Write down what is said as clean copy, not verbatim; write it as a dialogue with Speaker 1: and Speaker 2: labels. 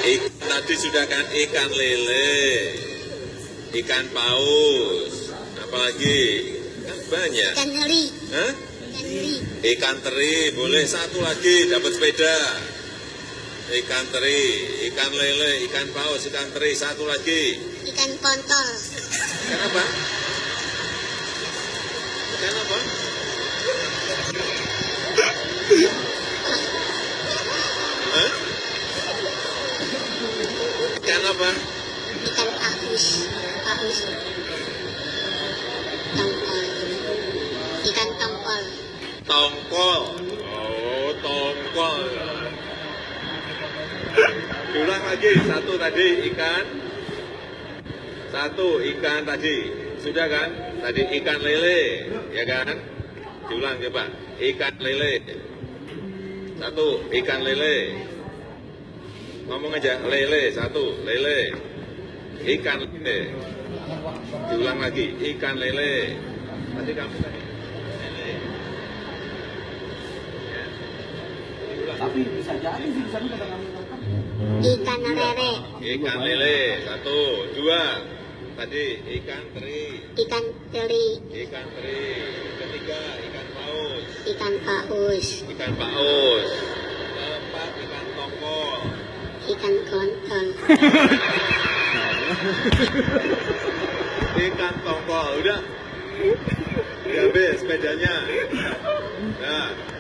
Speaker 1: Tadi sudah kan ikan lele, ikan paus, apalagi kan banyak.
Speaker 2: Ikan teri.
Speaker 1: Hah?
Speaker 2: Ikan teri.
Speaker 1: Ikan teri, boleh satu lagi dapat sepeda. Ikan teri, ikan lele, ikan paus, ikan teri, satu lagi.
Speaker 2: Ikan kontol.
Speaker 1: Ikan apa? Ikan apa? Hah? Ikan apa?
Speaker 2: Ikan paus. Paus. Tongkol. Ikan tongkol.
Speaker 1: Tongkol. Oh, tongkol. Diulang lagi, satu tadi ikan. Satu ikan tadi. Sudah kan? Tadi ikan lele, ya kan? Diulang coba. Ikan lele. Satu ikan lele. Ngomong aja, lele, satu, lele. Ikan lele. Diulang lagi, ikan lele. Tadi kamu tadi. Lele. Ya. Diulang.
Speaker 3: Tapi bisa jadi sih, bisa kata kami.
Speaker 2: Ikan lele.
Speaker 1: Ikan lele, satu, dua. Tadi ikan teri.
Speaker 2: Ikan teri.
Speaker 1: Ikan teri. Ketiga, ikan paus.
Speaker 2: Ikan paus.
Speaker 1: Ikan paus. Keempat, ikan tongkol.
Speaker 2: Ikan kontol.
Speaker 1: Ikan tongkol, udah. Udah habis sepedanya. Nah.